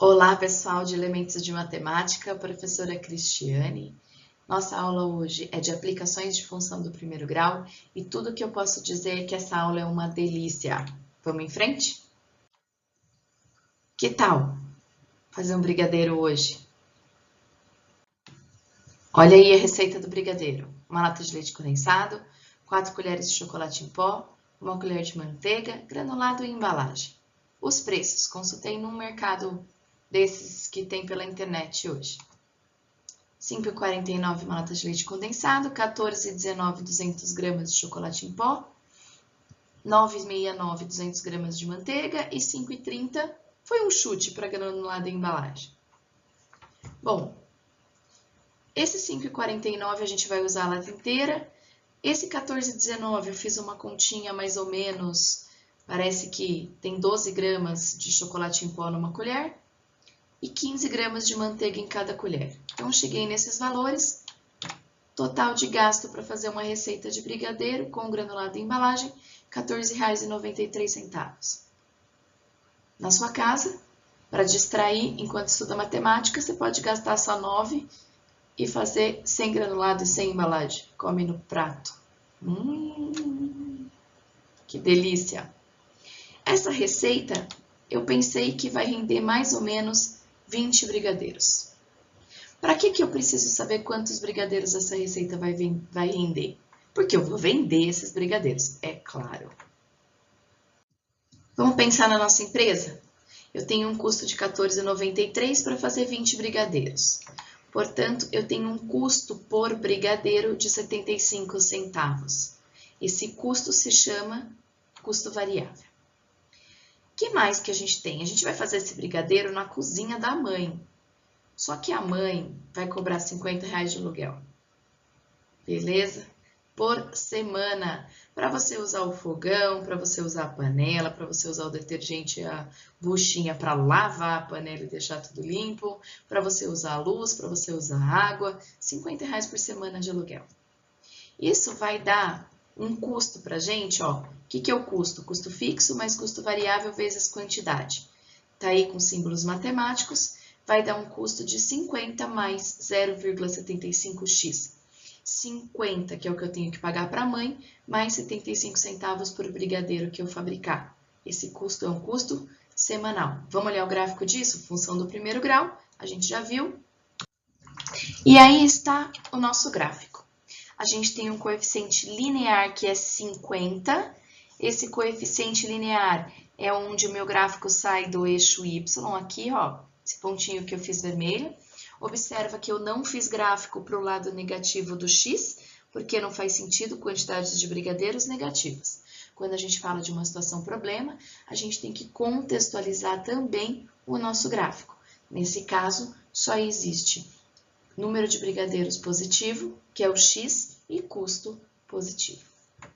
Olá, pessoal de Elementos de Matemática, professora Cristiane. Nossa aula hoje é de aplicações de função do primeiro grau e tudo que eu posso dizer é que essa aula é uma delícia. Vamos em frente? Que tal fazer um brigadeiro hoje? Olha aí a receita do brigadeiro. Uma lata de leite condensado, 4 colheres de chocolate em pó, 1 colher de manteiga, granulado e embalagem. Os preços, consultei num mercado desses que tem pela internet hoje. 5,49 uma lata de leite condensado, 14,19 200 gramas de chocolate em pó, 9,69 200 gramas de manteiga e 5,30 foi um chute para granulado e embalagem. Bom, esse 5,49 a gente vai usar a lata inteira. Esse 14,19 eu fiz uma continha mais ou menos, parece que tem 12 gramas de chocolate em pó numa colher e 15 gramas de manteiga em cada colher. Então, cheguei nesses valores. Total de gasto para fazer uma receita de brigadeiro com granulado e embalagem, R$ 14,93. Na sua casa, para distrair enquanto estuda matemática, você pode gastar só 9 e fazer sem granulado e sem embalagem. Come no prato. Que delícia! Essa receita, eu pensei que vai render mais ou menos 20 brigadeiros. Para que eu preciso saber quantos brigadeiros essa receita vai render? Porque eu vou vender esses brigadeiros, é claro. Vamos pensar na nossa empresa? Eu tenho um custo de R$ 14,93 para fazer 20 brigadeiros. Portanto, eu tenho um custo por brigadeiro de 75 centavos. Esse custo se chama custo variável. O que mais que a gente tem? A gente vai fazer esse brigadeiro na cozinha da mãe. Só que a mãe vai cobrar R$ 50 de aluguel. Beleza? Por semana. Para você usar o fogão, para você usar a panela, para você usar o detergente, a buchinha para lavar a panela e deixar tudo limpo, para você usar a luz, para você usar a água, R$ 50 por semana de aluguel. Isso vai dar um custo para a gente, ó. O que é o custo? Custo fixo mais custo variável vezes quantidade. Tá aí com símbolos matemáticos. Vai dar um custo de 50 mais 0,75x. 50, que é o que eu tenho que pagar para a mãe, mais 75 centavos por brigadeiro que eu fabricar. Esse custo é um custo semanal. Vamos olhar o gráfico disso? Função do primeiro grau, a gente já viu. E aí está o nosso gráfico. A gente tem um coeficiente linear que é 50. Esse coeficiente linear é onde o meu gráfico sai do eixo Y, aqui, ó. Esse pontinho que eu fiz vermelho. Observa que eu não fiz gráfico para o lado negativo do x, porque não faz sentido quantidades de brigadeiros negativas. Quando a gente fala de uma situação problema, a gente tem que contextualizar também o nosso gráfico. Nesse caso, só existe número de brigadeiros positivo, que é o x, e custo positivo.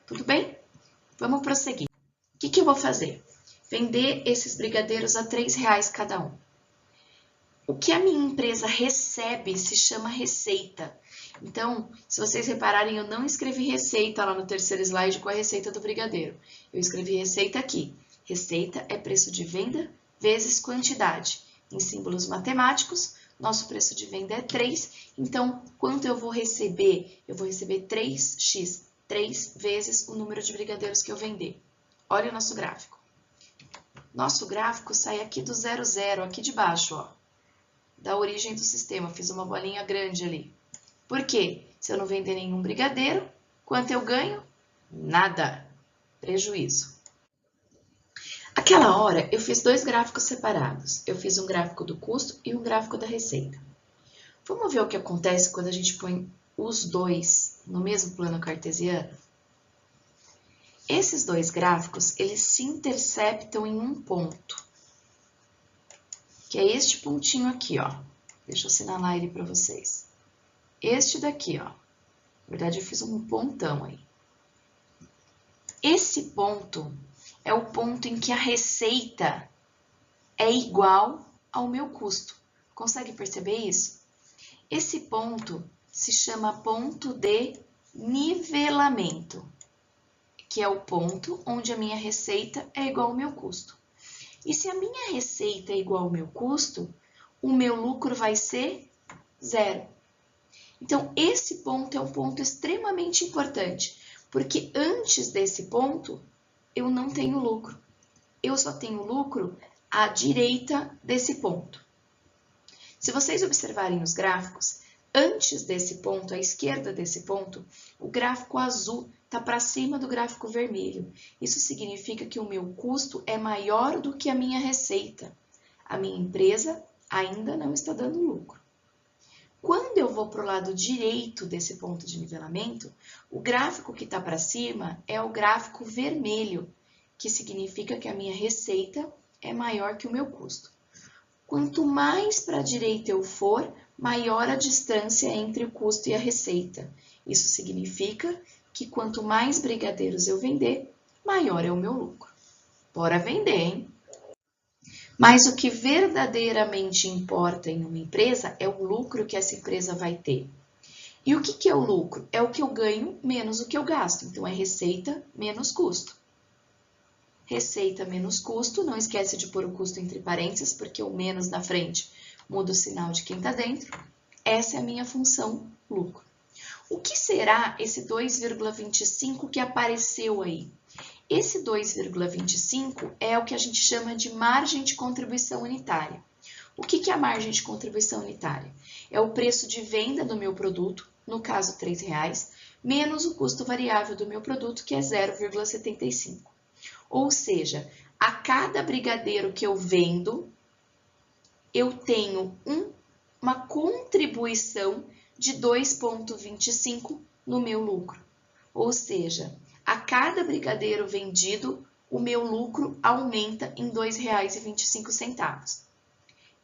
Tudo bem? Vamos prosseguir. O que eu vou fazer? Vender esses brigadeiros a R$ 3,00 cada um. O que a minha empresa recebe se chama receita. Então, se vocês repararem, eu não escrevi receita lá no terceiro slide com a receita do brigadeiro. Eu escrevi receita aqui. Receita é preço de venda vezes quantidade. Em símbolos matemáticos, nosso preço de venda é 3. Então, quanto eu vou receber? Eu vou receber 3x, 3 vezes o número de brigadeiros que eu vender. Olha o nosso gráfico. Nosso gráfico sai aqui do 0, 0, aqui de baixo, ó. Da origem do sistema, fiz uma bolinha grande ali. Por quê? Se eu não vender nenhum brigadeiro, quanto eu ganho? Nada. Prejuízo. Aquela hora, eu fiz dois gráficos separados. Eu fiz um gráfico do custo e um gráfico da receita. Vamos ver o que acontece quando a gente põe os dois no mesmo plano cartesiano? Esses dois gráficos, eles se interceptam em um ponto, que é este pontinho aqui, ó. Deixa eu assinalar ele para vocês. Este daqui, ó. Na verdade, eu fiz um pontão aí. Esse ponto é o ponto em que a receita é igual ao meu custo. Consegue perceber isso? Esse ponto se chama ponto de nivelamento, que é o ponto onde a minha receita é igual ao meu custo. E se a minha receita é igual ao meu custo, o meu lucro vai ser zero. Então, esse ponto é um ponto extremamente importante, porque antes desse ponto, eu não tenho lucro. Eu só tenho lucro à direita desse ponto. Se vocês observarem os gráficos, antes desse ponto, à esquerda desse ponto, o gráfico azul está para cima do gráfico vermelho. Isso significa que o meu custo é maior do que a minha receita. A minha empresa ainda não está dando lucro. Quando eu vou para o lado direito desse ponto de nivelamento, o gráfico que está para cima é o gráfico vermelho, que significa que a minha receita é maior que o meu custo. Quanto mais para a direita eu for, maior a distância entre o custo e a receita. Isso significa que quanto mais brigadeiros eu vender, maior é o meu lucro. Bora vender, hein? Mas o que verdadeiramente importa em uma empresa é o lucro que essa empresa vai ter. E o que é o lucro? É o que eu ganho menos o que eu gasto. Então, é receita menos custo. Receita menos custo, não esquece de pôr o custo entre parênteses, porque o menos na frente muda o sinal de quem está dentro. Essa é a minha função lucro. O que será esse 2,25 que apareceu aí? Esse 2,25 é o que a gente chama de margem de contribuição unitária. O que é a margem de contribuição unitária? É o preço de venda do meu produto, no caso R$ 3,00, menos o custo variável do meu produto, que é 0,75. Ou seja, a cada brigadeiro que eu vendo, eu tenho uma contribuição de 2,25 no meu lucro. Ou seja, a cada brigadeiro vendido, o meu lucro aumenta em R$ 2,25.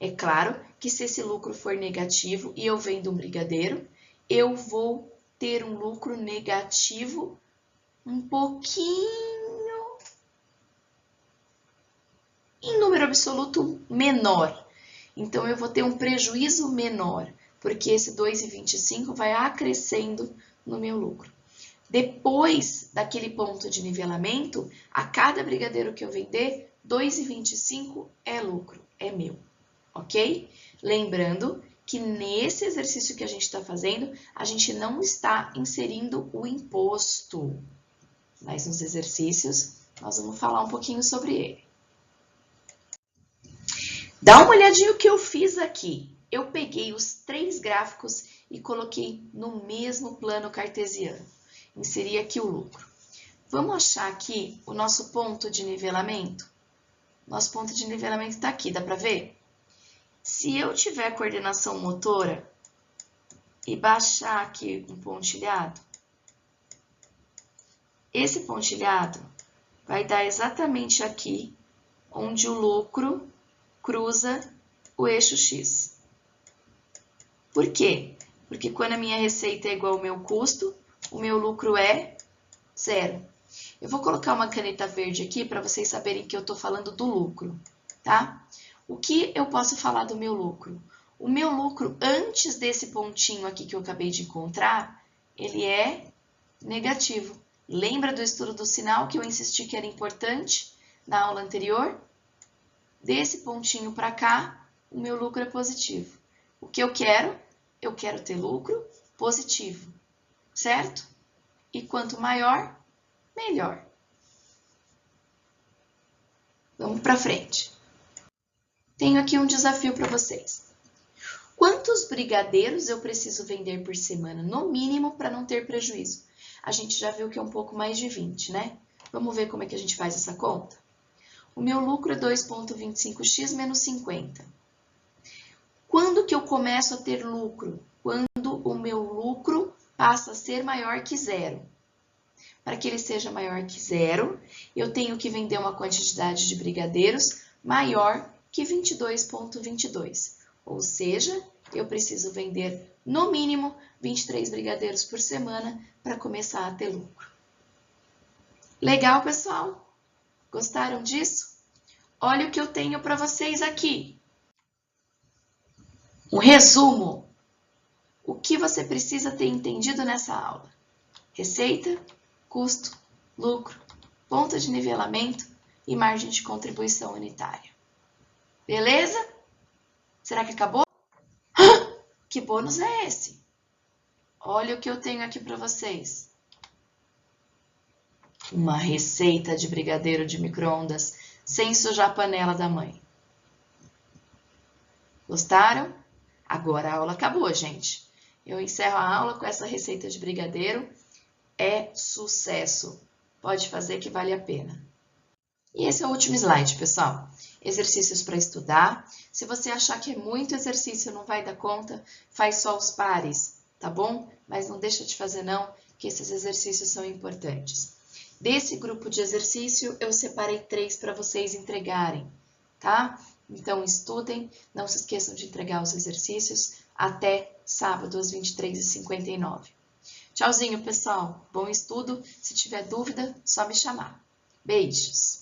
É claro que se esse lucro for negativo e eu vendo um brigadeiro, eu vou ter um lucro negativo um pouquinho, em número absoluto, menor. Então, eu vou ter um prejuízo menor, porque esse 2,25 vai acrescendo no meu lucro. Depois daquele ponto de nivelamento, a cada brigadeiro que eu vender, 2,25 é lucro, é meu, ok? Lembrando que nesse exercício que a gente está fazendo, a gente não está inserindo o imposto, mas nos exercícios nós vamos falar um pouquinho sobre ele. Dá uma olhadinha o que eu fiz aqui. Eu peguei os 3 gráficos e coloquei no mesmo plano cartesiano. Inseri aqui o lucro. Vamos achar aqui o nosso ponto de nivelamento? Nosso ponto de nivelamento está aqui, dá para ver? Se eu tiver coordenação motora e baixar aqui um pontilhado, esse pontilhado vai dar exatamente aqui onde o lucro cruza o eixo X. Por quê? Porque quando a minha receita é igual ao meu custo, o meu lucro é zero. Eu vou colocar uma caneta verde aqui para vocês saberem que eu estou falando do lucro, tá? O que eu posso falar do meu lucro? O meu lucro, antes desse pontinho aqui que eu acabei de encontrar, ele é negativo. Lembra do estudo do sinal que eu insisti que era importante na aula anterior? Desse pontinho para cá, o meu lucro é positivo. O que eu quero? Eu quero ter lucro positivo, certo? E quanto maior, melhor. Vamos para frente. Tenho aqui um desafio para vocês. Quantos brigadeiros eu preciso vender por semana, no mínimo, para não ter prejuízo? A gente já viu que é um pouco mais de 20, né? Vamos ver como é que a gente faz essa conta? O meu lucro é 2,25x menos 50. Quando que eu começo a ter lucro? Quando o meu lucro passa a ser maior que zero. Para que ele seja maior que zero, eu tenho que vender uma quantidade de brigadeiros maior que 22,22. Ou seja, eu preciso vender no mínimo 23 brigadeiros por semana para começar a ter lucro. Legal, pessoal? Gostaram disso? Olha o que eu tenho para vocês aqui. Um resumo. O que você precisa ter entendido nessa aula? Receita, custo, lucro, ponto de nivelamento e margem de contribuição unitária. Beleza? Será que acabou? Que bônus é esse? Olha o que eu tenho aqui para vocês. Uma receita de brigadeiro de micro-ondas sem sujar a panela da mãe. Gostaram? Agora a aula acabou, gente. Eu encerro a aula com essa receita de brigadeiro. É sucesso. Pode fazer que vale a pena. E esse é o último slide, pessoal. Exercícios para estudar. Se você achar que é muito exercício e não vai dar conta, faz só os pares, tá bom? Mas não deixa de fazer não, que esses exercícios são importantes. Desse grupo de exercício, eu separei 3 para vocês entregarem, tá? Então, estudem, não se esqueçam de entregar os exercícios até sábado, às 23h59. Tchauzinho, pessoal. Bom estudo. Se tiver dúvida, só me chamar. Beijos!